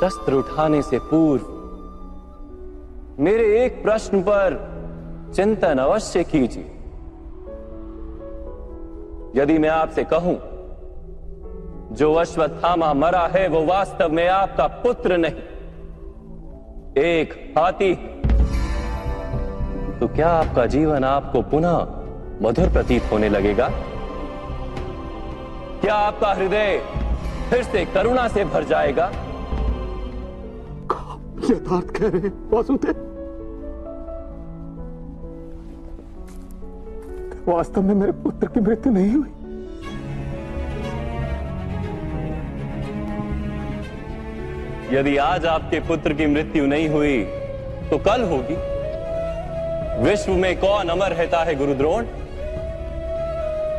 शस्त्र उठाने से पूर्व मेरे एक प्रश्न पर चिंतन अवश्य कीजिए। यदि मैं आपसे कहूं जो अश्वत्थामा मरा है वो वास्तव में आपका पुत्र नहीं, एक हाथी, तो क्या आपका जीवन आपको पुनः मधुर प्रतीत होने लगेगा? क्या आपका हृदय फिर से करुणा से भर जाएगा? यथार्थ कह रहे हैं वासुदेव। वास्तव में मेरे पुत्र की मृत्यु नहीं हुई। यदि आज आपके पुत्र की मृत्यु नहीं हुई तो कल होगी। विश्व में कौन अमर रहता है गुरुद्रोण?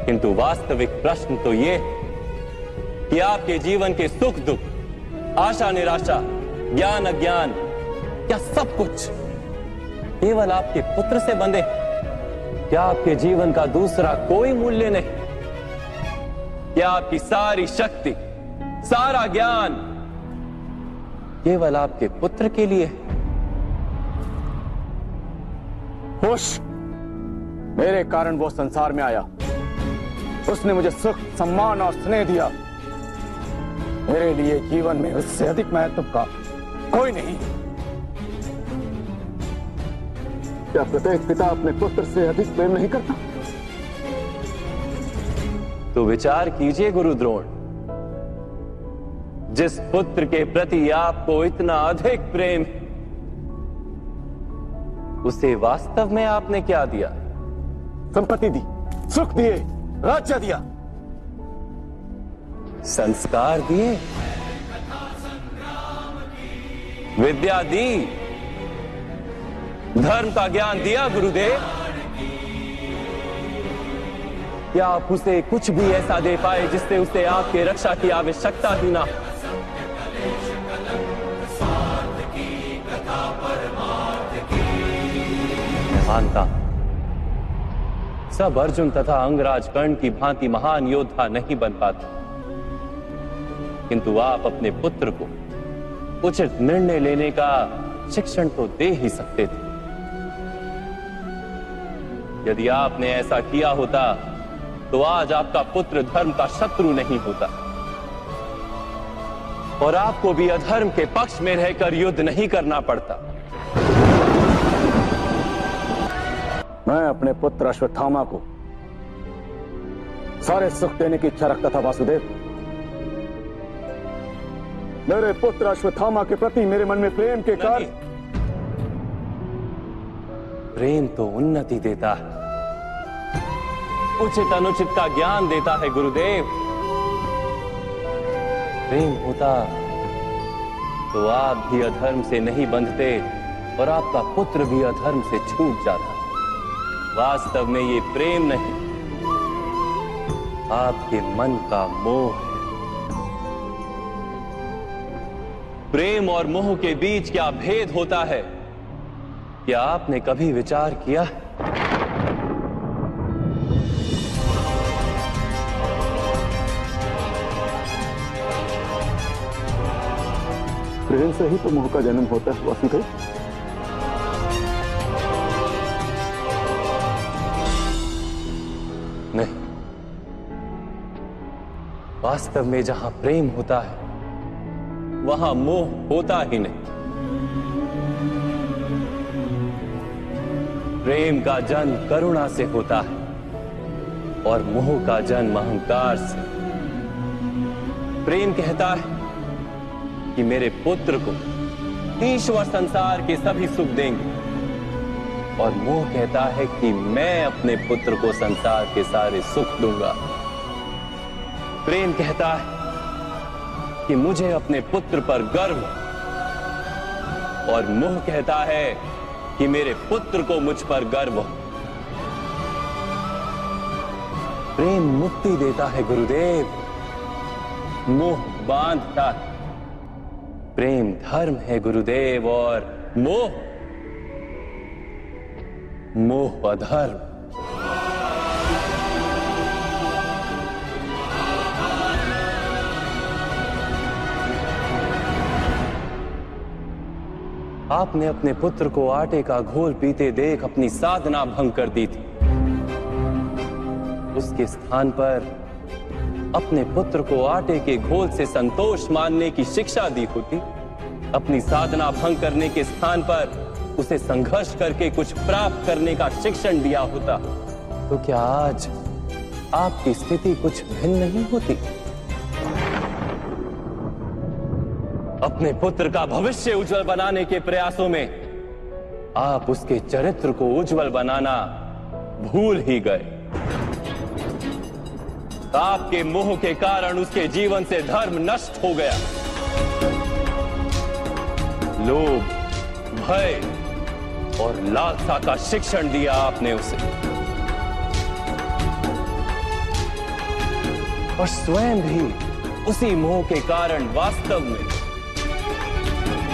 किंतु वास्तविक प्रश्न तो यह है कि आपके जीवन के सुख दुख, आशा निराशा, ज्ञान अज्ञान, क्या सब कुछ केवल आपके पुत्र से बंधे? क्या आपके जीवन का दूसरा कोई मूल्य नहीं? क्या आपकी सारी शक्ति, सारा ज्ञान केवल आपके पुत्र के लिए? खुश, मेरे कारण वो संसार में आया। उसने मुझे सुख, सम्मान और स्नेह दिया। मेरे लिए जीवन में उससे अधिक महत्व का कोई नहीं। क्या प्रत्येक पिता अपने पुत्र से अधिक प्रेम नहीं करता? तो विचार कीजिए गुरुद्रोण, जिस पुत्र के प्रति आपको इतना अधिक प्रेम है, उसे वास्तव में आपने क्या दिया? संपत्ति दी, सुख दिए, राज्य दिया, संस्कार दिए, विद्या दी, धर्म का ज्ञान दिया गुरुदेव। क्या आप उसे कुछ भी ऐसा दे पाए जिससे उसे आपके रक्षा की आवश्यकता ही ना? मैं मानता सब अर्जुन तथा अंगराज कर्ण की भांति महान योद्धा नहीं बन पाते, किंतु आप अपने पुत्र को उचित निर्णय लेने का शिक्षण तो दे ही सकते थे। यदि आपने ऐसा किया होता तो आज आपका पुत्र धर्म का शत्रु नहीं होता और आपको भी अधर्म के पक्ष में रहकर युद्ध नहीं करना पड़ता। मैं अपने पुत्र अश्वत्थामा को सारे सुख देने की इच्छा रखता था वासुदेव। मेरे पुत्र अश्वत्थामा के प्रति मेरे मन में प्रेम के कारण। प्रेम तो उन्नति देता है, उचित अनुचित का ज्ञान देता है गुरुदेव। प्रेम होता तो आप भी अधर्म से नहीं बंधते और आपका पुत्र भी अधर्म से छूट जाता। वास्तव में ये प्रेम नहीं, आपके मन का मोह है। प्रेम और मोह के बीच क्या भेद होता है, क्या आपने कभी विचार किया? प्रेम से ही तो मोह का जन्म होता है वासुदेव। नहीं, वास्तव में जहां प्रेम होता है वहां मोह होता ही नहीं। प्रेम का जन्म करुणा से होता है और मोह का जन्म अहंकार से। प्रेम कहता है कि मेरे पुत्र को ईश्वर संसार के सभी सुख देंगे और मोह कहता है कि मैं अपने पुत्र को संसार के सारे सुख दूंगा। प्रेम कहता है कि मुझे अपने पुत्र पर गर्व और मोह कहता है कि मेरे पुत्र को मुझ पर गर्व हो। प्रेम मुक्ति देता है गुरुदेव, मोह बांधता है। प्रेम धर्म है गुरुदेव और मोह अधर्म। आपने अपने पुत्र को आटे का घोल पीते देख अपनी साधना भंग कर दी थी। उसके स्थान पर अपने पुत्र को आटे के घोल से संतोष मानने की शिक्षा दी होती। अपनी साधना भंग करने के स्थान पर उसे संघर्ष करके कुछ प्राप्त करने का शिक्षण दिया होता, तो क्या आज आपकी स्थिति कुछ भिन्न नहीं होती? अपने पुत्र का भविष्य उज्जवल बनाने के प्रयासों में आप उसके चरित्र को उज्जवल बनाना भूल ही गए। आपके मोह के कारण उसके जीवन से धर्म नष्ट हो गया। लोभ, भय और लालसा का शिक्षण दिया आपने उसे, और स्वयं भी उसी मोह के कारण वास्तव में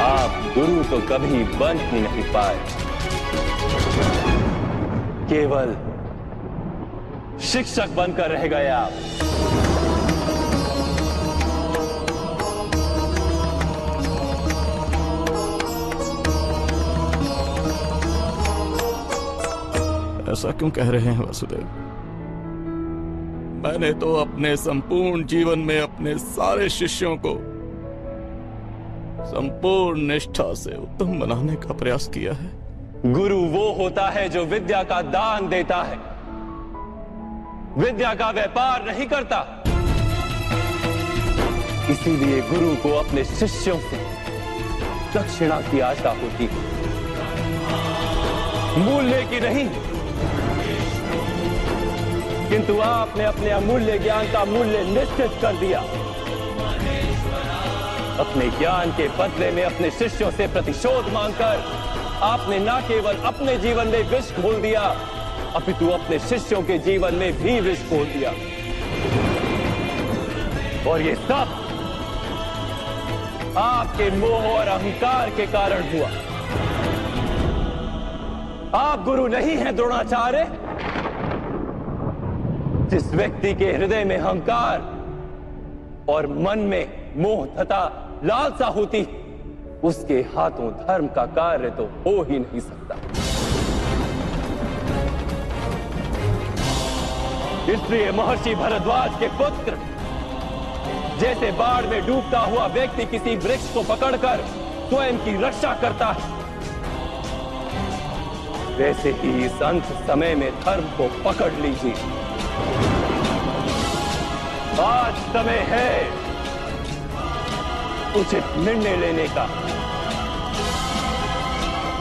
आप गुरु तो कभी बन ही नहीं पाए, केवल शिक्षक बनकर रह गए आप। ऐसा क्यों कह रहे हैं वासुदेव? मैंने तो अपने संपूर्ण जीवन में अपने सारे शिष्यों को संपूर्ण निष्ठा से उत्तम बनाने का प्रयास किया है। गुरु वो होता है जो विद्या का दान देता है, विद्या का व्यापार नहीं करता। इसीलिए गुरु को अपने शिष्यों से दक्षिणा की आशा होती है, मूल्य की नहीं। किंतु आपने अपने अमूल्य ज्ञान का मूल्य निश्चित कर दिया। अपने ज्ञान के बदले में अपने शिष्यों से प्रतिशोध मांगकर आपने न केवल अपने जीवन में विष घोल दिया, अपितु अपने शिष्यों के जीवन में भी विष घोल दिया। और ये सब आपके मोह और अहंकार के कारण हुआ। आप गुरु नहीं हैं द्रोणाचार्य। जिस व्यक्ति के हृदय में अहंकार और मन में मोह तथा लालसा होती, उसके हाथों धर्म का कार्य तो हो ही नहीं सकता। इसलिए महर्षि भरद्वाज के पुत्र जैसे बाढ़ में डूबता हुआ व्यक्ति किसी वृक्ष को पकड़कर स्वयं की रक्षा करता है, वैसे ही इस अंत समय में धर्म को पकड़ लीजिए। आज समय है उचित निर्णय लेने का।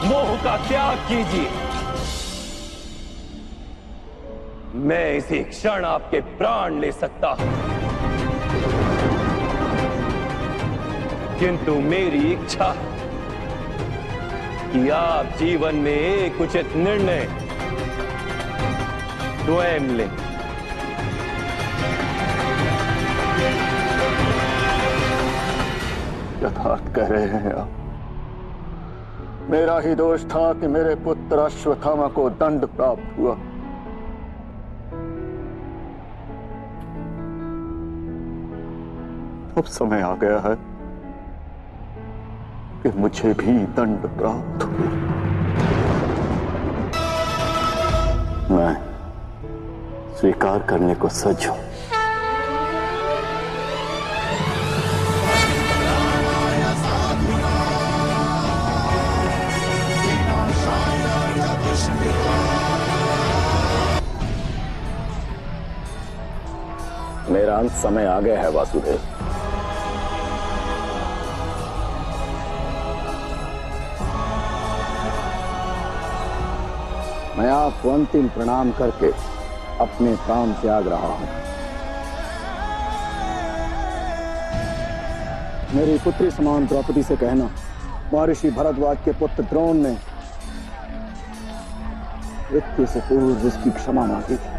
मोह का त्याग कीजिए। मैं इसी क्षण आपके प्राण ले सकता हूं, किंतु मेरी इच्छा है कि आप जीवन में एक उचित निर्णय स्वयं लें। यथार्थ कह रहे हैं आप। मेरा ही दोष था कि मेरे पुत्र अश्वत्थामा को दंड प्राप्त हुआ। अब समय आ गया है कि मुझे भी दंड प्राप्त हो। मैं स्वीकार करने को सज्ज हूं। मेरा अंत समय आ गया है वासुदेव। मैं आपको अंतिम प्रणाम करके अपने प्राण त्याग रहा हूं। मेरी पुत्री समान द्रौपदी से कहना, महर्षि भरद्वाज के पुत्र द्रोण ने मृत्यु से पूर्व उसकी क्षमा मांगी थी।